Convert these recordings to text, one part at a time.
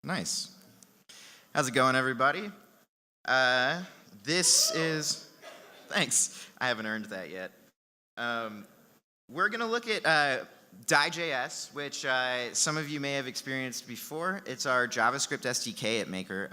Nice. How's it going, everybody? This is... Thanks. I haven't earned that yet. We're going to look at Dai.js, which some of you may have experienced before. It's our JavaScript SDK at Maker.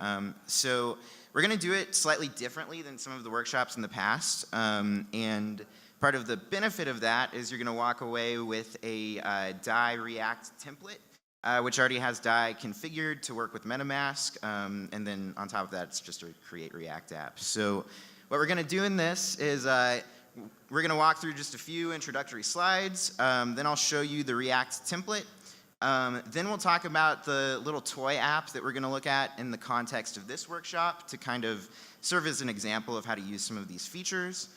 So we're going to do it slightly differently than some of the workshops in the past. And part of the benefit of that is you're going to walk away with a Dai React template, which already has Dai configured to work with MetaMask. And then on top of that, it's just a create React app. So what we're going to do in this is we're going to walk through just a few introductory slides. Then I'll show you the React template. Then we'll talk about the little toy app that we're going to look at in the context of this workshop to kind of serve as an example of how to use some of these features.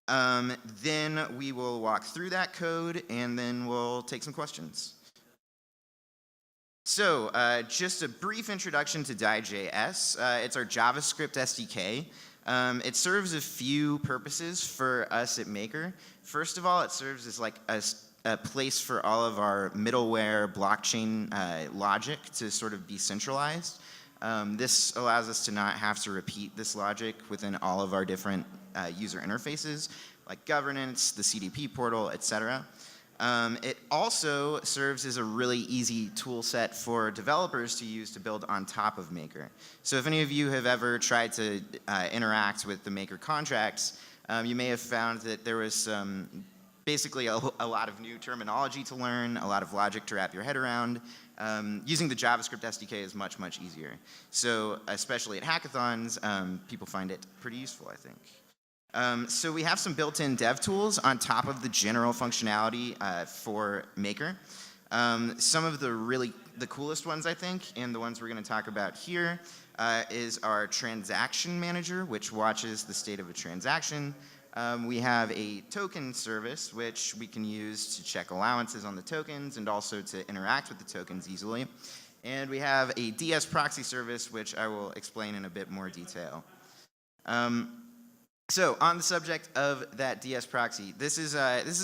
Then we will walk through that code, and then we'll take some questions. So just a brief introduction to Dai.js. It's our JavaScript SDK. It serves a few purposes for us at Maker. First of all, it serves as like a place for all of our middleware blockchain logic to sort of be centralized. This allows us to not have to repeat this logic within all of our different user interfaces, like governance, the CDP portal, etc. It also serves as a really easy tool set for developers to use to build on top of Maker. So if any of you have ever tried to interact with the Maker contracts, you may have found that there was basically a lot of new terminology to learn, a lot of logic to wrap your head around. Using the JavaScript SDK is much, much easier. So especially at hackathons, people find it pretty useful, I think. So we have some built-in dev tools on top of the general functionality for Maker. Some of the coolest ones, I think, and the ones we're going to talk about here, is our transaction manager, which watches the state of a transaction. We have a token service, which we can use to check allowances on the tokens and also to interact with the tokens easily. And we have a DSProxy service, which I will explain in a bit more detail. So on the subject of that DSProxy, this is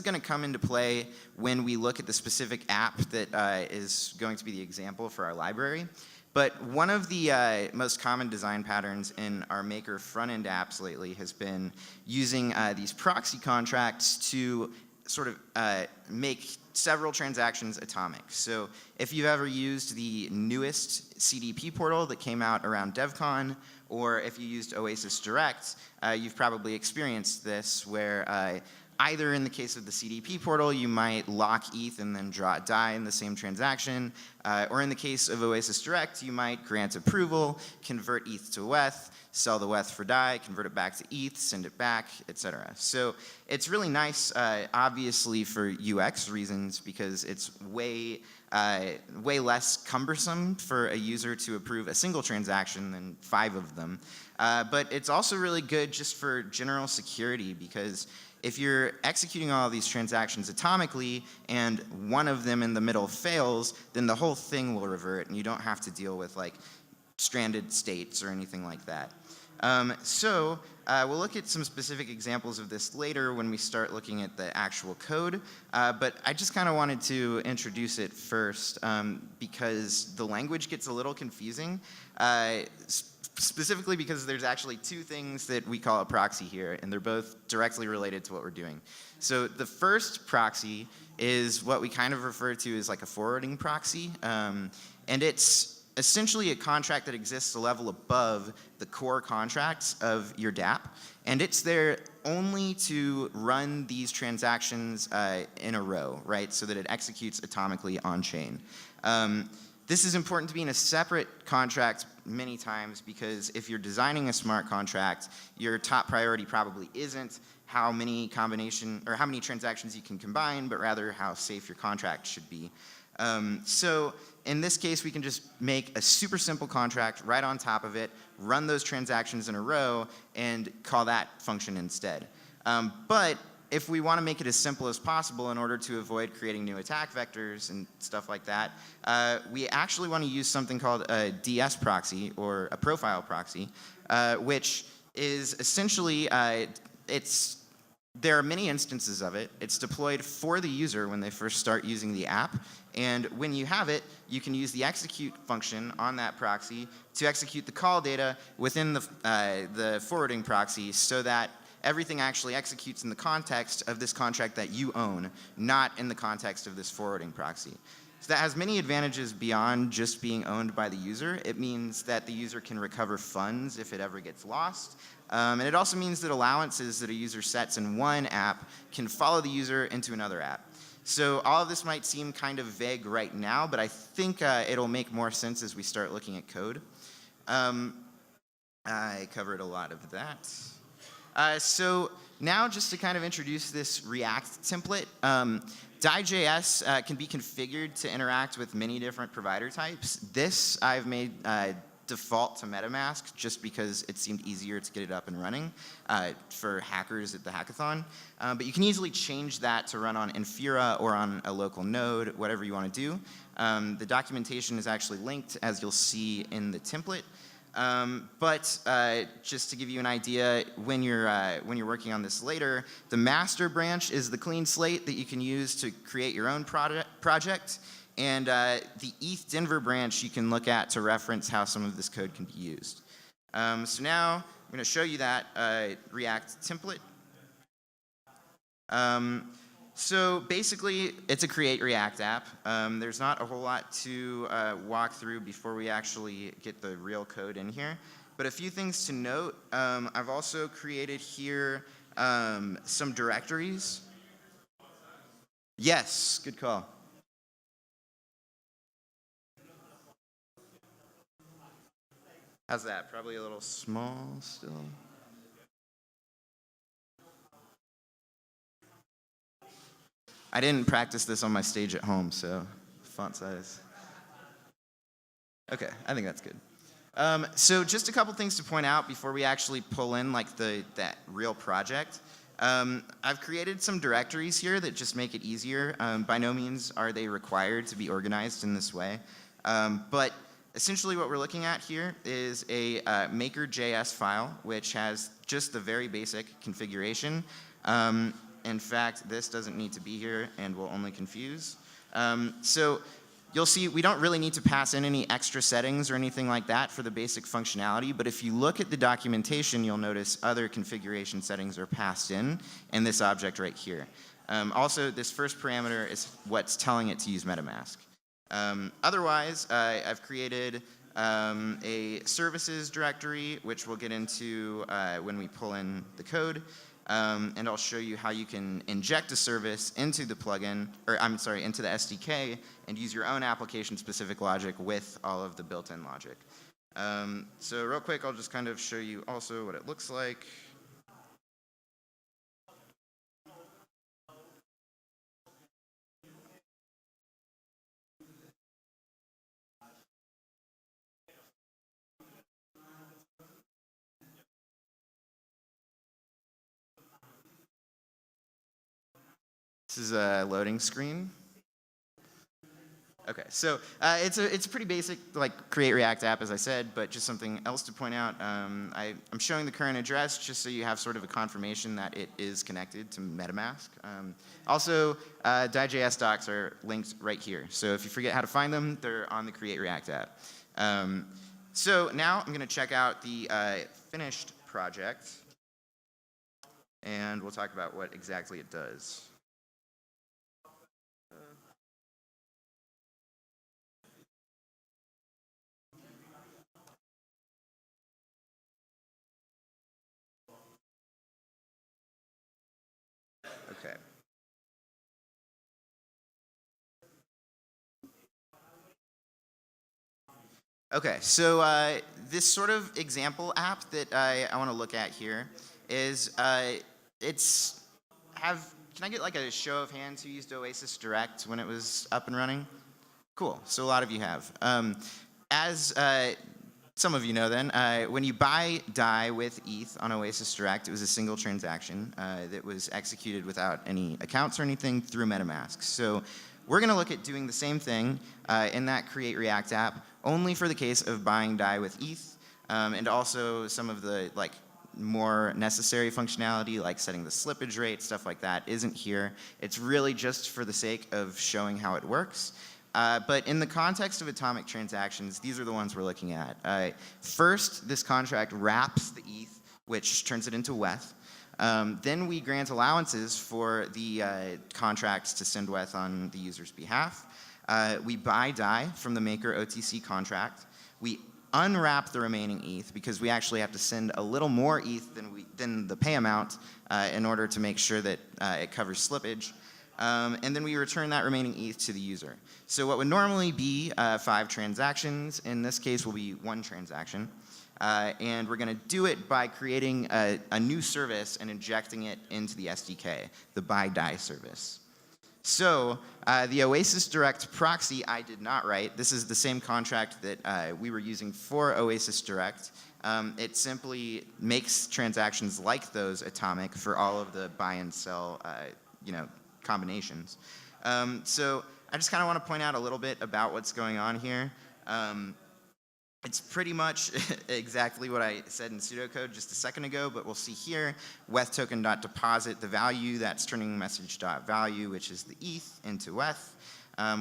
going to come into play when we look at the specific app that is going to be the example for our library. But one of the most common design patterns in our Maker front-end apps lately has been using these proxy contracts to sort of make several transactions atomic. So if you've ever used the newest CDP portal that came out around DevCon, or if you used Oasis Direct, you've probably experienced this where either in the case of the CDP portal, you might lock ETH and then draw Dai in the same transaction, or in the case of Oasis Direct, you might grant approval, convert ETH to WETH, sell the WETH for Dai, convert it back to ETH, send it back, etc. So it's really nice, obviously, for UX reasons, because it's way less cumbersome for a user to approve a single transaction than 5 of them. But it's also really good just for general security, because if you're executing all of these transactions atomically and one of them in the middle fails, then the whole thing will revert and you don't have to deal with like stranded states or anything like that. We'll look at some specific examples of this later when we start looking at the actual code, but I just kind of wanted to introduce it first because the language gets a little confusing, specifically because there's actually 2 things that we call a proxy here, and they're both directly related to what we're doing. So the first proxy is what we kind of refer to as like a forwarding proxy, and it's essentially a contract that exists a level above the core contracts of your dApp, and it's there only to run these transactions in a row, right, so that it executes atomically on-chain. This is important to be in a separate contract many times because if you're designing a smart contract, your top priority probably isn't how many transactions you can combine, but rather how safe your contract should be. So in this case, we can just make a super simple contract right on top of it, run those transactions in a row, and call that function instead. But if we want to make it as simple as possible in order to avoid creating new attack vectors and stuff like that, we actually want to use something called a DSProxy, or a profile proxy, which is essentially, it's there are many instances of it. It's deployed for the user when they first start using the app. And when you have it, you can use the execute function on that proxy to execute the call data within the forwarding proxy so that everything actually executes in the context of this contract that you own, not in the context of this forwarding proxy. So that has many advantages beyond just being owned by the user. It means that the user can recover funds if it ever gets lost. And it also means that allowances that a user sets in one app can follow the user into another app. So all of this might seem kind of vague right now, but I think it'll make more sense as we start looking at code. I covered a lot of that. So now just to kind of introduce this React template, Dai.js can be configured to interact with many different provider types. This I've made default to MetaMask just because it seemed easier to get it up and running for hackers at the hackathon. But you can easily change that to run on Infura or on a local node, whatever you want to do. The documentation is actually linked, as you'll see in the template. But just to give you an idea, when you're working on this later, the master branch is the clean slate that you can use to create your own project. And the ETH Denver branch you can look at to reference how some of this code can be used. So now I'm going to show you that React template. So basically, it's a create React app. There's not a whole lot to walk through before we actually get the real code in here. But a few things to note. I've also created here some directories. Yes, good call. How's that? Probably a little small still. I didn't practice this on my stage at home, so font size. Okay, I think that's good. So just a couple things to point out before we actually pull in like that real project. I've created some directories here that just make it easier. By no means are they required to be organized in this way. But essentially what we're looking at here is a maker.js file, which has just the very basic configuration. In fact, this doesn't need to be here and will only confuse. So you'll see we don't really need to pass in any extra settings or anything like that for the basic functionality, but if you look at the documentation, you'll notice other configuration settings are passed in this object right here. Also, this first parameter is what's telling it to use MetaMask. Otherwise, I've created a services directory, which we'll get into when we pull in the code. And I'll show you how you can inject a service into the plugin, or I'm sorry, into the SDK, and use your own application-specific logic with all of the built-in logic. So real quick, I'll just kind of show you also what it looks like. This is a loading screen. Okay, so it's a pretty basic like create React app, as I said, but just something else to point out. I'm showing the current address just so you have sort of a confirmation that it is connected to MetaMask. Also, Dai.js docs are linked right here. So if you forget how to find them, they're on the create React app. So now I'm going to check out the finished project, and we'll talk about what exactly it does. Okay. Okay, so this sort of example app that I want to look at here is can I get like a show of hands who used Oasis Direct when it was up and running? Cool, so a lot of you have. As some of you know then, when you buy Dai with ETH on Oasis Direct, it was a single transaction that was executed without any accounts or anything through MetaMask. So we're going to look at doing the same thing in that Create React app, only for the case of buying Dai with ETH, and also some of the like more necessary functionality like setting the slippage rate, stuff like that, isn't here. It's really just for the sake of showing how it works. But in the context of atomic transactions, these are the ones we're looking at. First, this contract wraps the ETH, which turns it into WETH. Then we grant allowances for the contracts to send WETH on the user's behalf. We buy Dai from the maker OTC contract. We unwrap the remaining ETH because we actually have to send a little more ETH than the pay amount in order to make sure that it covers slippage. And then we return that remaining ETH to the user. So what would normally be 5 transactions, in this case will be 1 transaction. And we're going to do it by creating a new service and injecting it into the SDK, the buy Dai service. So the Oasis Direct proxy I did not write. This is the same contract that we were using for Oasis Direct. It simply makes transactions like those atomic for all of the buy and sell combinations. So I just kind of want to point out a little bit about what's going on here. It's pretty much exactly what I said in pseudocode just a second ago, but we'll see here, WETH token.deposit, the value, that's turning message.value, which is the ETH, into WETH.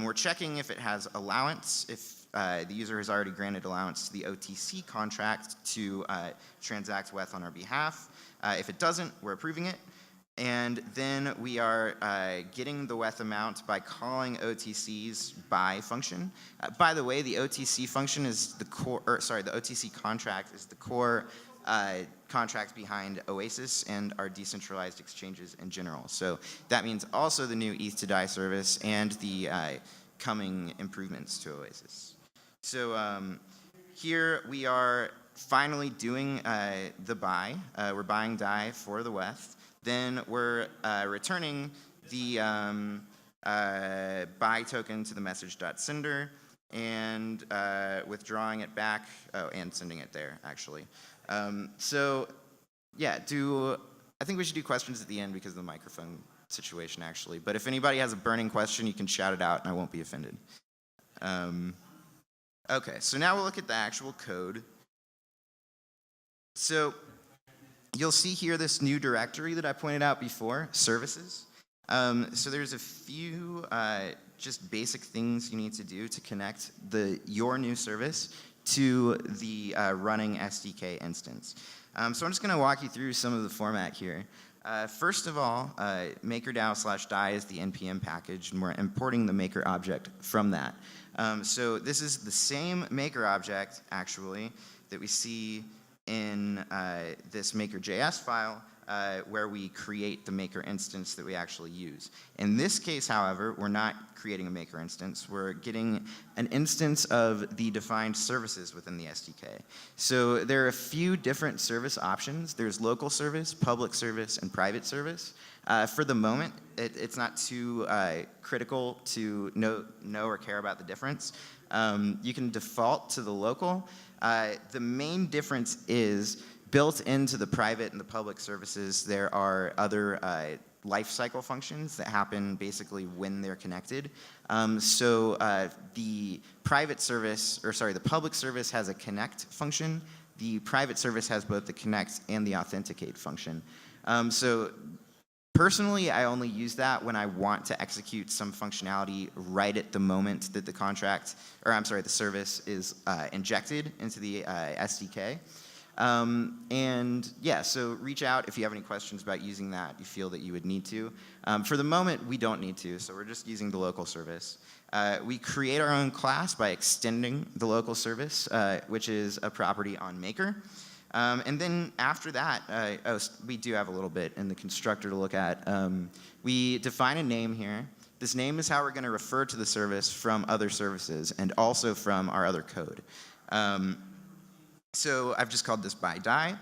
We're checking if it has allowance, if the user has already granted allowance to the OTC contract to transact WETH on our behalf. If it doesn't, we're approving it. And then we are getting the WETH amount by calling OTC's buy function. By the way, the OTC function is the core, the OTC contract is the core contract behind Oasis and our decentralized exchanges in general. So that means also the new ETH to Dai service and the coming improvements to Oasis. So here we are finally doing the buy. We're buying Dai for the WETH. Then we're returning the buy token to the message.sender and withdrawing it back, and sending it there, actually. So yeah, I think we should do questions at the end because of the microphone situation, actually. But if anybody has a burning question, you can shout it out and I won't be offended. Okay, so now we'll look at the actual code. So you'll see here this new directory that I pointed out before, services. So there's a few just basic things you need to do to connect your new service to the running SDK instance. So I'm just going to walk you through some of the format here. First of all, makerdao/Dai is the NPM package, and we're importing the maker object from that. So this is the same maker object, actually, that we see in this maker.js file where we create the maker instance that we actually use. In this case, however, we're not creating a maker instance. We're getting an instance of the defined services within the SDK. So there are a few different service options. There's local service, public service, and private service. For the moment, it's not too critical to know or care about the difference. You can default to the local. The main difference is built into the private and the public services, there are other lifecycle functions that happen basically when they're connected. So the private service, the public service has a connect function. The private service has both the connect and the authenticate function. So personally, I only use that when I want to execute some functionality right at the moment that the service is injected into the SDK. And yeah, so reach out if you have any questions about using that, you feel that you would need to. For the moment, we don't need to, so we're just using the local service. We create our own class by extending the local service, which is a property on Maker. And then after that, we do have a little bit in the constructor to look at. We define a name here. This name is how we're going to refer to the service from other services and also from our other code. So I've just called this by Dai.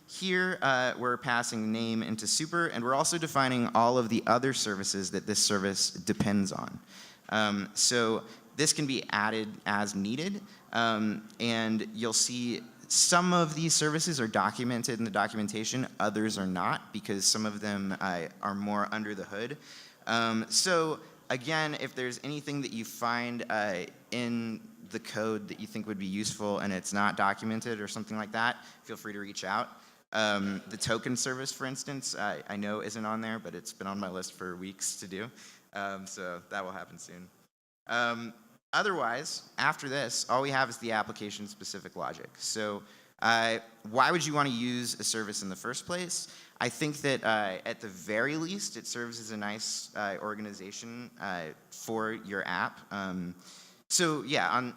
Here, we're passing name into super, and we're also defining all of the other services that this service depends on. So this can be added as needed, and you'll see some of these services are documented in the documentation, others are not, because some of them are more under the hood. So again, if there's anything that you find in the code that you think would be useful and it's not documented or something like that, feel free to reach out. The token service, for instance, I know isn't on there, but it's been on my list for weeks to do. So that will happen soon. Otherwise, after this, all we have is the application-specific logic. So why would you want to use a service in the first place? I think that at the very least, it serves as a nice organization for your app. So yeah,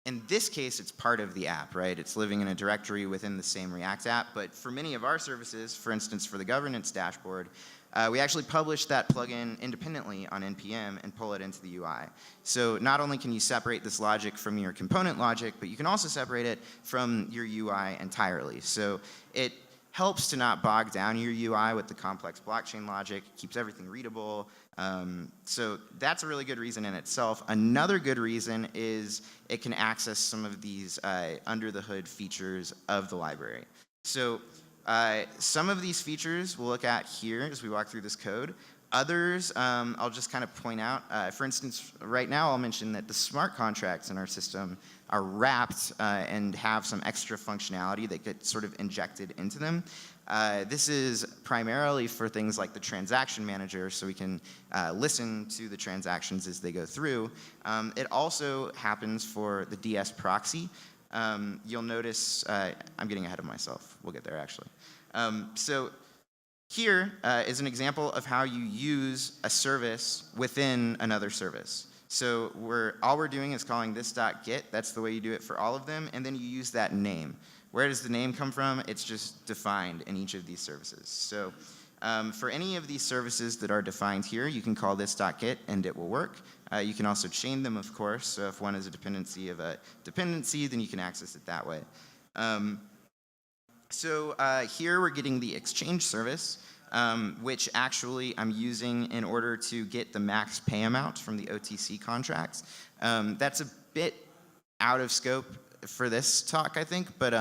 in this case, it's part of the app, right? It's living in a directory within the same React app. But for many of our services, for instance, for the governance dashboard, we actually publish that plugin independently on NPM and pull it into the UI. So not only can you separate this logic from your component logic, but you can also separate it from your UI entirely. So it helps to not bog down your UI with the complex blockchain logic, keeps everything readable. So that's a really good reason in itself. Another good reason is it can access some of these under the hood features of the library. So some of these features we'll look at here as we walk through this code. Others, I'll just kind of point out. For instance, right now I'll mention that the smart contracts in our system are wrapped and have some extra functionality that gets sort of injected into them. This is primarily for things like the transaction manager, so we can listen to the transactions as they go through. It also happens for the DSProxy. You'll notice, I'm getting ahead of myself. We'll get there, actually. So here is an example of how you use a service within another service. So all we're doing is calling this.get. That's the way you do it for all of them. And then you use that name. Where does the name come from? It's just defined in each of these services. So for any of these services that are defined here, you can call this.get and it will work. You can also chain them, of course. So if one is a dependency of a dependency, then you can access it that way. Here we're getting the exchange service, which actually I'm using in order to get the max pay amount from the OTC contracts. That's a bit out of scope for this talk, I think, but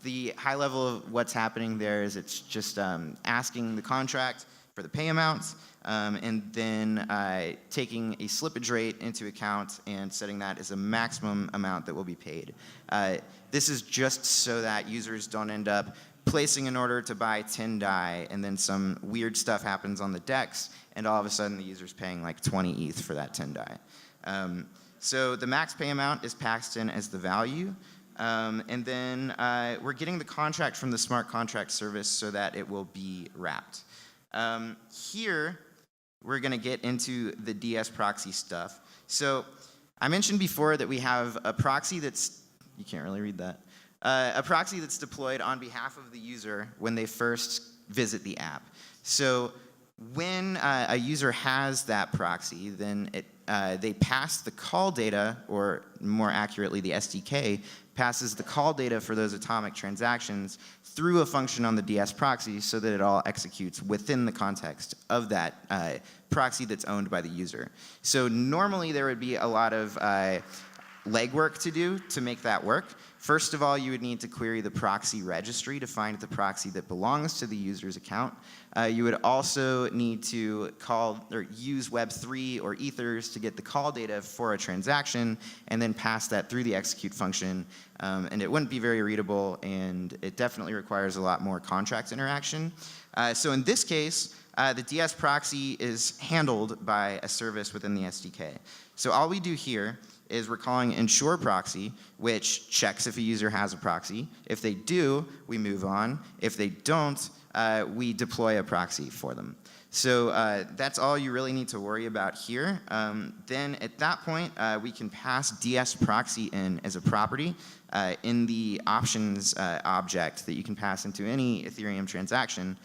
the high level of what's happening there is it's just asking the contract for the pay amounts, and then taking a slippage rate into account and setting that as a maximum amount that will be paid. This is just so that users don't end up placing an order to buy 10 Dai, and then some weird stuff happens on the DEX, and all of a sudden the user's paying like 20 ETH for that 10 Dai. So the max pay amount is passed in as the value, and then we're getting the contract from the smart contract service so that it will be wrapped. Here, we're going to get into the DSProxy stuff. So I mentioned before that we have a proxy that's, you can't really read that, a proxy that's deployed on behalf of the user when they first visit the app. So when a user has that proxy, then they pass the call data, or more accurately, the SDK passes the call data for those atomic transactions through a function on the DSProxy so that it all executes within the context of that proxy that's owned by the user. So normally there would be a lot of legwork to do to make that work. First of all, you would need to query the proxy registry to find the proxy that belongs to the user's account. You would also need to call or use Web3 or Ethers to get the call data for a transaction and then pass that through the execute function. And it wouldn't be very readable, and it definitely requires a lot more contract interaction. So in this case, the DSProxy is handled by a service within the SDK. So all we do here is we're calling ensure proxy, which checks if a user has a proxy. If they do, we move on. If they don't, we deploy a proxy for them. So that's all you really need to worry about here. Then at that point, we can pass DSProxy in as a property in the options object that you can pass into any Ethereum transaction,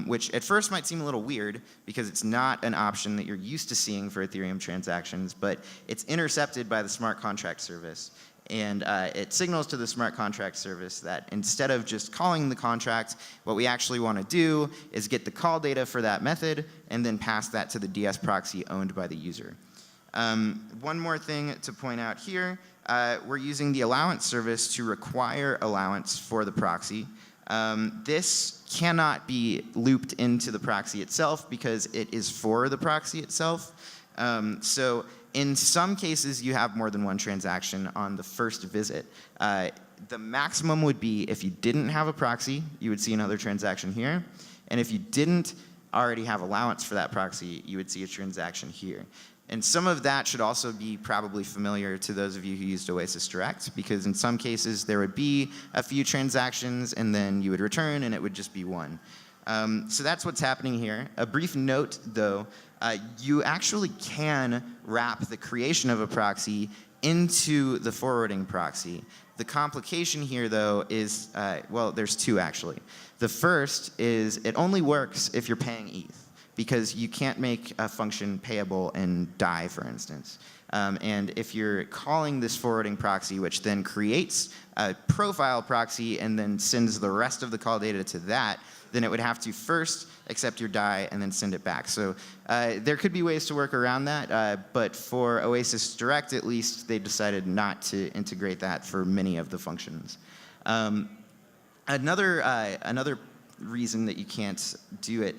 which at first might seem a little weird because it's not an option that you're used to seeing for Ethereum transactions, but it's intercepted by the smart contract service. And it signals to the smart contract service that instead of just calling the contract, what we actually want to do is get the call data for that method and then pass that to the DSProxy owned by the user. One more thing to point out here, we're using the allowance service to require allowance for the proxy. This cannot be looped into the proxy itself because it is for the proxy itself. So in some cases, you have more than one transaction on the first visit. the maximum would be if you didn't have a proxy, you would see another transaction here. And if you didn't already have allowance for that proxy, you would see a transaction here. And some of that should also be probably familiar to those of you who used Oasis Direct, because in some cases there would be a few transactions and then you would return and it would just be one. So that's what's happening here. A brief note though, you actually can wrap the creation of a proxy into the forwarding proxy. The complication here though is, well, there's two actually. The first is it only works if you're paying ETH, because you can't make a function payable in Dai, for instance. And if you're calling this forwarding proxy, which then creates a profile proxy and then sends the rest of the call data to that, then it would have to first accept your Dai and then send it back. So there could be ways to work around that, but for Oasis Direct at least, they decided not to integrate that for many of the functions. Another reason that you can't do it,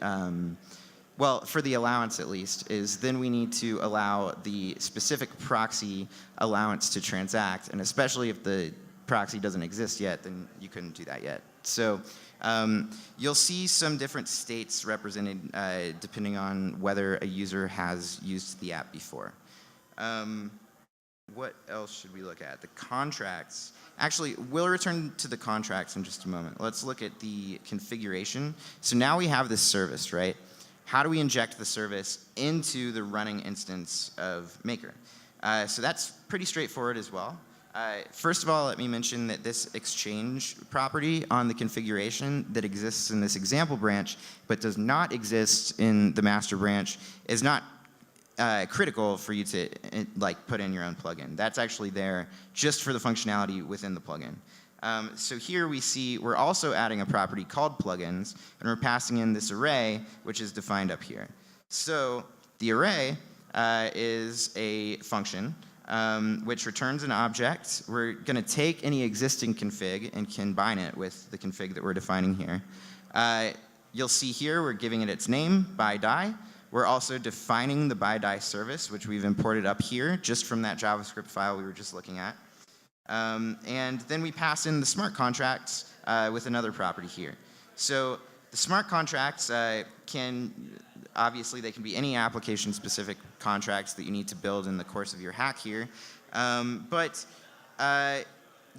well, for the allowance at least, is then we need to allow the specific proxy allowance to transact, and especially if the proxy doesn't exist yet, then you couldn't do that yet. So you'll see some different states represented depending on whether a user has used the app before. What else should we look at? The contracts. Actually, we'll return to the contracts in just a moment. Let's look at the configuration. So now we have this service, right? How do we inject the service into the running instance of Maker? So that's pretty straightforward as well. First of all, let me mention that this exchange property on the configuration that exists in this example branch but does not exist in the master branch is not critical for you to like put in your own plugin. That's actually there just for the functionality within the plugin. So here we see we're also adding a property called plugins, and we're passing in this array, which is defined up here. So the array is a function which returns an object. We're going to take any existing config and combine it with the config that we're defining here. You'll see here we're giving it its name, by Dai. We're also defining the by Dai service, which we've imported up here just from that JavaScript file we were just looking at. And then we pass in the smart contracts with another property here. So the smart contracts obviously they can be any application-specific contracts that you need to build in the course of your hack here. But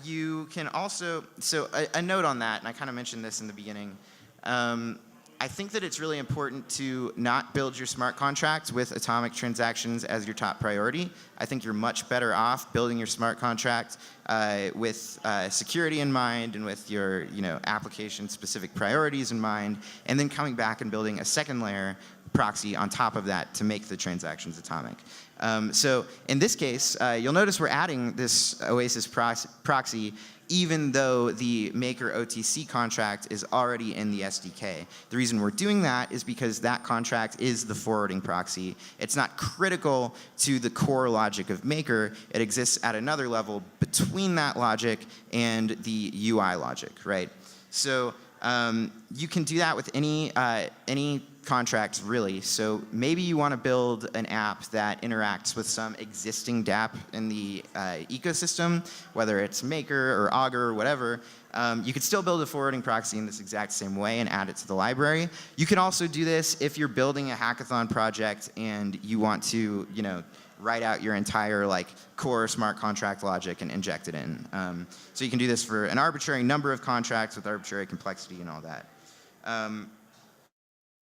you can also, so a note on that, and I kind of mentioned this in the beginning, I think that it's really important to not build your smart contract with atomic transactions as your top priority. I think you're much better off building your smart contract with security in mind and with your application-specific priorities in mind, and then coming back and building a second layer proxy on top of that to make the transactions atomic. So in this case, you'll notice we're adding this Oasis proxy even though the Maker OTC contract is already in the SDK. The reason we're doing that is because that contract is the forwarding proxy. It's not critical to the core logic of Maker. It exists at another level between that logic and the UI logic, right? So you can do that with any contracts, really. So maybe you want to build an app that interacts with some existing dApp in the ecosystem, whether it's Maker or Augur or whatever. You could still build a forwarding proxy in this exact same way and add it to the library. You can also do this if you're building a hackathon project and you want to, write out your entire core smart contract logic and inject it in. So you can do this for an arbitrary number of contracts with arbitrary complexity and all that.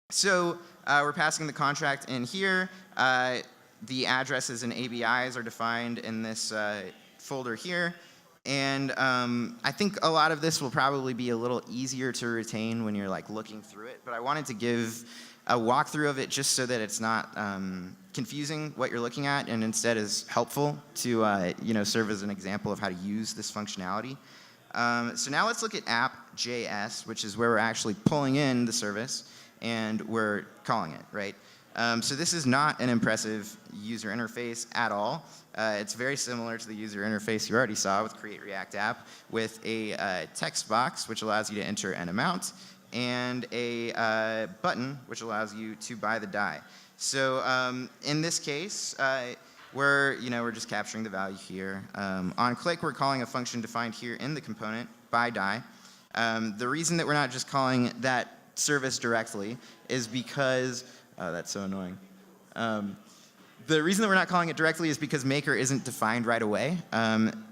So we're passing the contract in here. The addresses and ABIs are defined in this folder here. And I think a lot of this will probably be a little easier to retain when you're looking through it. But I wanted to give a walkthrough of it just so that it's not confusing what you're looking at, and instead is helpful to serve as an example of how to use this functionality. So now let's look at app.js, which is where we're actually pulling in the service and we're calling it, right? So this is not an impressive user interface at all. It's very similar to the user interface you already saw with Create React App, with a text box which allows you to enter an amount, and a button which allows you to buy the Dai. So in this case, we're just capturing the value here. On click, we're calling a function defined here in the component by Dai. The reason that we're not just calling that service directly is because, oh, that's so annoying. The reason that we're not calling it directly is because maker isn't defined right away.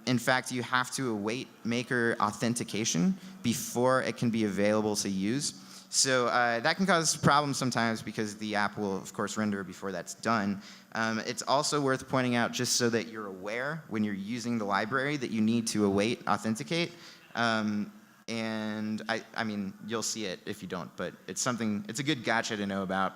In fact, you have to await maker authentication before it can be available to use. So that can cause problems sometimes because the app will, of course, render before that's done. It's also worth pointing out, just so that you're aware when you're using the library, that you need to await authenticate. And I mean, you'll see it if you don't, but it's a good gotcha to know about.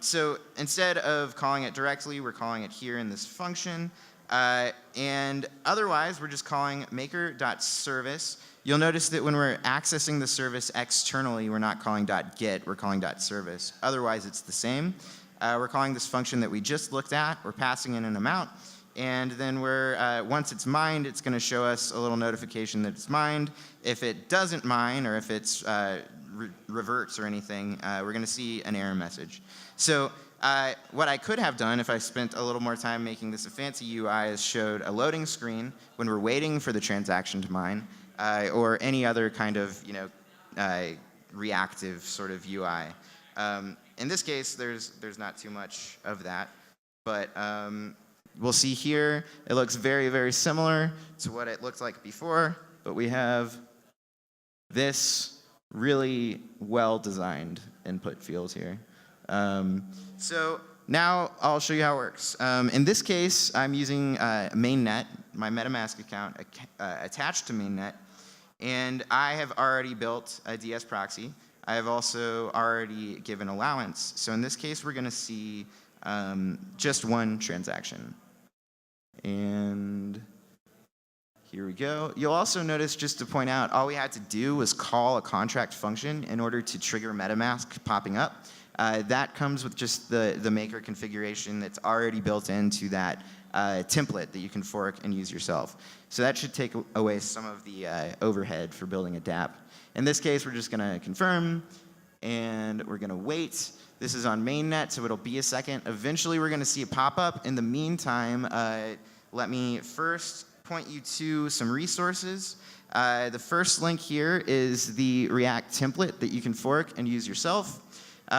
So instead of calling it directly, we're calling it here in this function. And otherwise, we're just calling maker.service. You'll notice that when we're accessing the service externally, we're not calling .get, we're calling .service. Otherwise, it's the same. We're calling this function that we just looked at. We're passing in an amount. And then once it's mined, it's going to show us a little notification that it's mined. If it doesn't mine, or if it's reverts or anything, we're going to see an error message. So what I could have done if I spent a little more time making this a fancy UI is showed a loading screen when we're waiting for the transaction to mine, or any other kind of reactive sort of UI. In this case, there's not too much of that, but we'll see here it looks very, very similar to what it looked like before, but we have this really well-designed input field here. So now I'll show you how it works. In this case, I'm using mainnet, my MetaMask account attached to mainnet, and I have already built a DS proxy. I have also already given allowance. So in this case, we're going to see just one transaction. And here we go. You'll also notice, just to point out, all we had to do was call a contract function in order to trigger MetaMask popping up. That comes with just the maker configuration that's already built into that template that you can fork and use yourself. So that should take away some of the overhead for building a dApp. In this case, we're just going to confirm, and we're going to wait. This is on mainnet, so it'll be a second. Eventually, we're going to see it pop up. In the meantime, let me first point you to some resources. The first link here is the React template that you can fork and use yourself.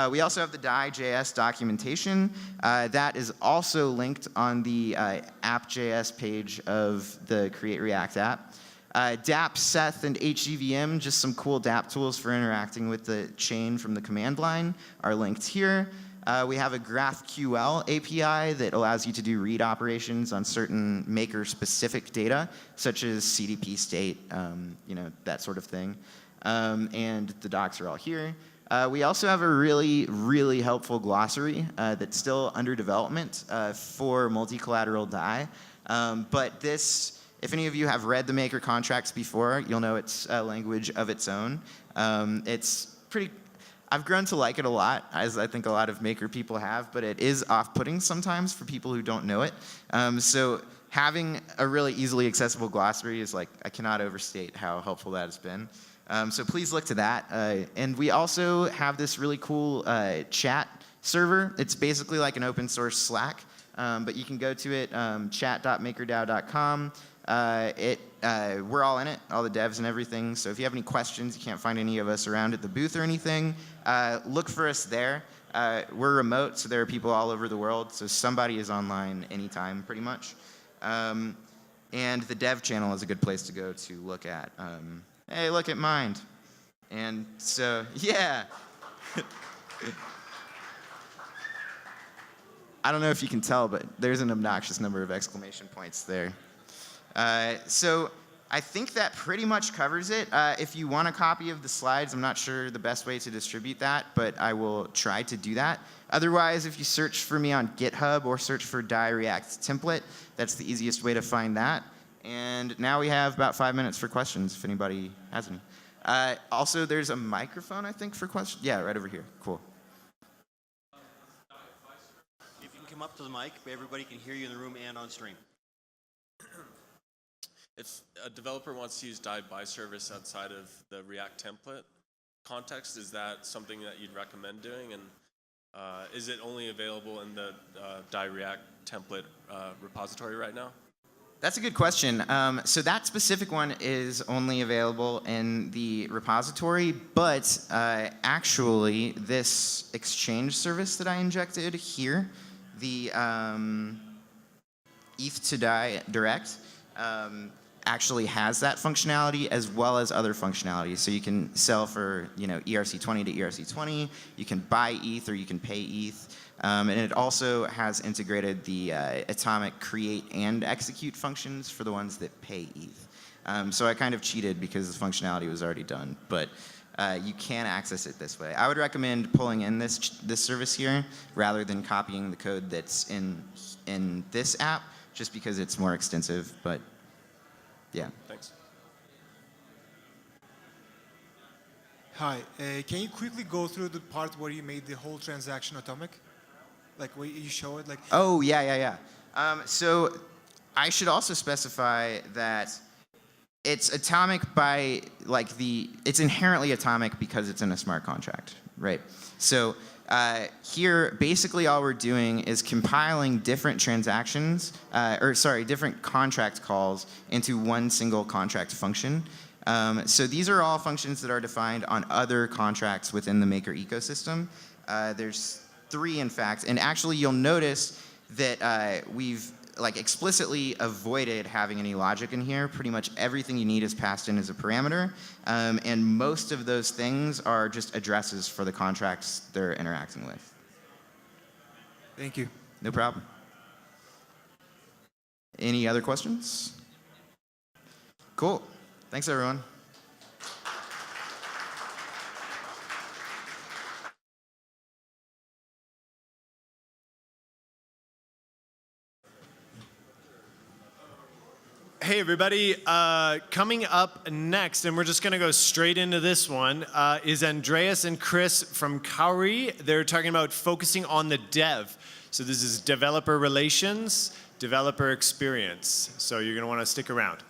We also have the Dai.js documentation. That is also linked on the app.js page of the Create React app. dApp, Seth, and HGVM, just some cool dApp tools for interacting with the chain from the command line, are linked here. We have a GraphQL API that allows you to do read operations on certain maker-specific data, such as CDP state, that sort of thing. And the docs are all here. We also have a really, really helpful glossary that's still under development for multi-collateral Dai. But this, if any of you have read the maker contracts before, you'll know it's a language of its own. It's pretty. I've grown to like it a lot, as I think a lot of maker people have, but it is off-putting sometimes for people who don't know it. So having a really easily accessible glossary is like, I cannot overstate how helpful that has been. So please look to that. And we also have this really cool chat server. It's basically like an open source Slack, but you can go to it, chat.makerdao.com. We're all in it, all the devs and everything. So if you have any questions, you can't find any of us around at the booth or anything, look for us there. We're remote, so there are people all over the world. So somebody is online anytime, pretty much. And the dev channel is a good place to go to look at. Hey, look at Mind. And so, yeah. I don't know if you can tell, but there's an obnoxious number of exclamation points there. So I think that pretty much covers it. If you want a copy of the slides, I'm not sure the best way to distribute that, but I will try to do that. Otherwise, if you search for me on GitHub or search for Dai React template, that's the easiest way to find that. And now we have about 5 minutes for questions, if anybody has any. Also, there's a microphone, I think, for questions. Yeah, right over here. Cool. If you can come up to the mic, everybody can hear you in the room and on stream. If a developer wants to use Dai by service outside of the React template context, is that something that you'd recommend doing? And is it only available in the Dai React template repository right now? That's a good question. So that specific one is only available in the repository, but actually this Exchange service that I injected here, the ETH to Dai direct, actually has that functionality as well as other functionality. So you can sell for ERC20 to ERC20, you can buy ETH or you can pay ETH. And it also has integrated the atomic create and execute functions for the ones that pay ETH. So I kind of cheated because the functionality was already done, but you can access it this way. I would recommend pulling in this service here rather than copying the code that's in this app, just because it's more extensive, but yeah. Thanks. Hi, can you quickly go through the part where you made the whole transaction atomic? Like where you show it, like. Oh, yeah. So I should also specify that it's atomic by it's inherently atomic because it's in a smart contract, right? So here, basically all we're doing is compiling different transactions, different contract calls into one single contract function. So these are all functions that are defined on other contracts within the Maker ecosystem. There's 3, in fact, and actually you'll notice that we've explicitly avoided having any logic in here. Pretty much everything you need is passed in as a parameter, and most of those things are just addresses for the contracts they're interacting with. Thank you. No problem. Any other questions? Cool. Thanks, everyone. Hey everybody, coming up next, and we're just going to go straight into this one, is Andreas and Chris from Kauri. They're talking about focusing on the dev. So this is developer relations, developer experience. So you're going to want to stick around.